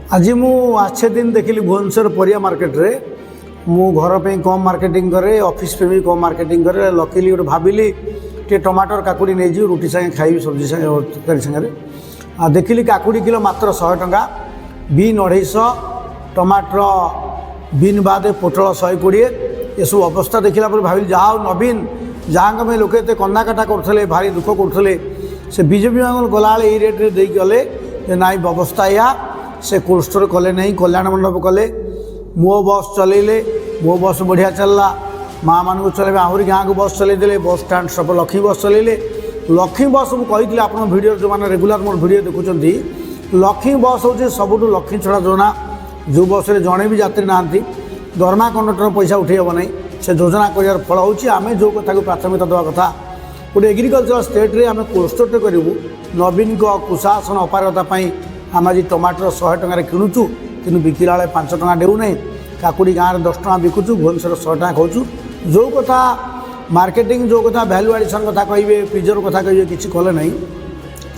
आज मु आछे दिन देखिली भुवनेश्वर परिया मार्केट रे मु घर पे कम मार्केटिंग करे ऑफिस पे भी कम मार्केटिंग करे लकीली गोटे भाविली टे टमाटर काकुड़ी नहीं जी रुटी संगे खाई सब्जी संगे संगे देखिली काकुड़ी किलो मात्र 100 टंका बीन 250 टमाटर बीन बाद पोटल 120 ये सब अवस्था देखला पर भाविली जहाँ नवीन जहाँ में लोके कंदा काटा करते भारी दुख करते से बीजेपी गला ये रेट्रे दे गले नाई व्यवस्था या से कोल्ड स्टोर कले नहीं कल्याण मंडप कले मो बस चलेले मो बस बढ़िया चलला माँ मान चलेबे आहरी गाँव को बस चलते बस स्टाण्ड सब लक्ष्मी बस चलेले लक्ष्मी बस मुझे आप भिडियो जो मैंने रेगुलर मोर भिडियो देखुं लक्ष्मी बस हूँ सबुठ लक्ष्मी छड़ा योजना जो बस रे जड़े भी यात्री ना दरमा कंडक्टर पैसा उठे हे ना से योजना कर फल होमें जो कथा को प्राथमिकता देवा कथा गोटे एग्रिकल्चर स्टेट रे आम कोल्ड स्टोर करूँ नवीन को कुशासन अपारगतापी आम आज टमाटर 100 टकर किणुचु कि बिकिला बेले 5 टका देना काकुड़ी गाँव में 10 टका बिकुचु भुवनेश्वर 100 टका खाऊँ जो कथा मार्केटिंग जो कथा भैल्यू एडिशन कथा कहे प्रिजर्व कथा कहे किसी कले ना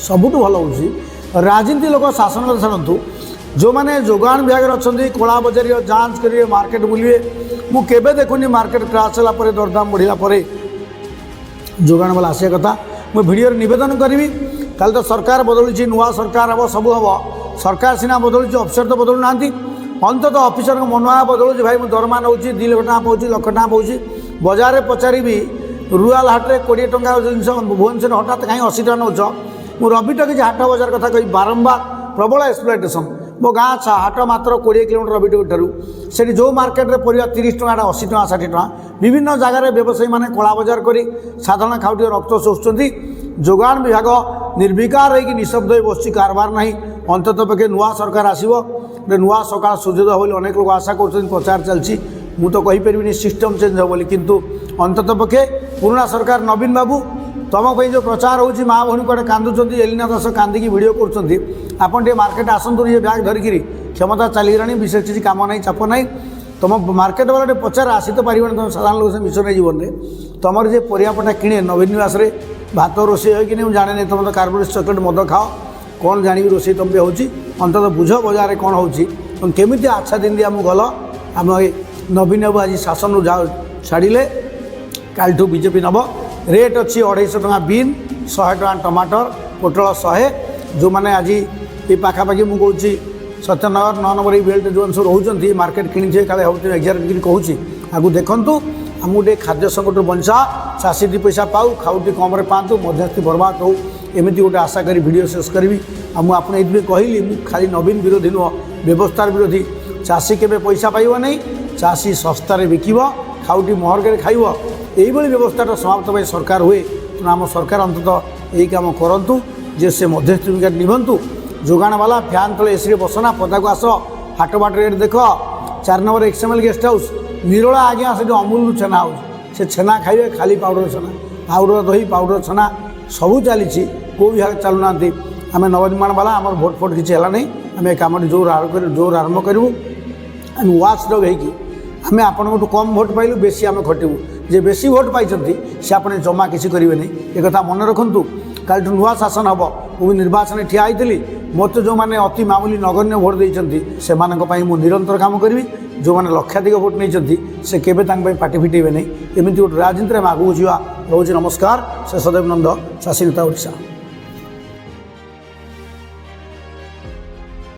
सबुठ भल हो राजनीति लोक शासन कथा छाड़ू जो मैंने जोगान विभाग अच्छा कला बजारी जांच करेंगे मार्केट बुलिए मुझे देखुनी मार्केट क्राश होगा दरदाम बढ़ला जोगान वाला आसिया कथा मुझे भिडियो नवेदन करी कल तो सरकार बदलुची नुआ सरकार हम सब हम सरकार सीना बदलुची अफिसर तो बदलू ना अंतत अफिसर मनोभाव बदलुची भाई मुझे दरमा नौ 2 लाख टका पाँच लक्ष टका पाँच बजार में पचारि रूराल हाट में 20 टଙ୍କା जिन भुवनेश्वर हठात कहीं 80 टका नौ मुझे रवि टकिज हाट बजार कथा कही बारंबार प्रबल एक्सप्लॉइटेशन मो गाँ हाट मात्र 20 किलोमीटर रवि टकी ठारू से जो मार्केट में परिया 30 टଙ୍କା 80 टଙ୍କା 60 टଙ୍କା विभिन्न जगार व्यवसायी मैंने कला बजार कर साधारण खाउटी रक्त शोषुंट जोगान विभाग निर्विकार होगी निशब्द हो बस कारबार ना अंतत पक्षे नुआ सरकार आसो नुआ सरकार सुझोद हो अनेक लोग आशा कर प्रचार चलती मु तो कहीपरि सिस्टम चेंज हो कि अंतत पक्षे पुराना सरकार नवीन बाबू तुम जो प्रचार हो माँ भौणी कड़े कांदुंट एलिना दास कांदिकी भिड कर मार्केट आसतु ये बैग धरिकी क्षमता चलीगला विशेष किसी कम ना चाप ना तुम मार्केट वाला पचार आसी तो पार तुम साधारण लोक से मिशन जीवन में तुम जे परियापटा किणे नवीन निवास भात रोषे हो कि नहीं जाने नहीं तुम तो कार्बोरेट चॉकलेट मद खाओ कौन जानी रोषे तुम पे होची अंतत बुझ बजार कौन हो केमी आच्छा दिन दी आम गल आम नवीन बाबू आज शासन छाड़े कालठू बीजेपी नब रेट अच्छी 250 टका बीन 100 टका टमाटर पोटल 100 जो मैंने आज ये पाखापाखि मुझे सत्यनगर 9 नंबर बेल्ट जो सब रोचे मार्केट किणी काले होती एग्जाक्ट कहूँ आगू देखूँ आम गोटे खाद्य संकट बंचा चाषी 2 पैसा पाऊ खाऊटी कम पातु मध्यस्थी बर्बाद हो एमती गोटे आशा करी वीडियो शेष करी मुझे ये कहली मुझे खाली नवीन विरोधी नुह व्यवस्थार विरोधी चाषी केबे पैसा पाइब नहीं चाषी सस्तार बिकिब खाऊटी महर्गे खाइब यही व्यवस्था समाप्त सरकार हुए आम सरकार अंततः यही कम करूँ जे से मध्यस्थी भूमिका निभंतु जोगाण वाला फैन तले एसी बसना पदा को आस हाट बाट रेट देख 4 number XML guest house Nirola आज्ञा से अमूल छेना हाउस से छेना खाइबे खाली पाउडर छेना पाउडर दही पाउडर छेना सबू चली कौ विभाग चलूना आम नवनिर्माण वाला आम भोट फोट किसी है नहीं आम कम जोर आरंभ करूँ आम वाच डग हो आम आपको कम भोट पाइलु बेसी आम खटबू जे बेसी भोट पाई से आप जमा किसी करेंगे नहीं एक मन रखु कल नुआ शासन हम मुझे निर्वाचन ठिया होती मत जो मैंने अति मामूली नगण्य भोट देती से निरंतर काम करी जो मैंने लक्षाधिक भोट नहीं से केवे पार्टी फिटेबे नहीं एमती गोटे राजनीति में आगू जा रोज नमस्कार से सदैव नंद चाषी नेता ओडिशा।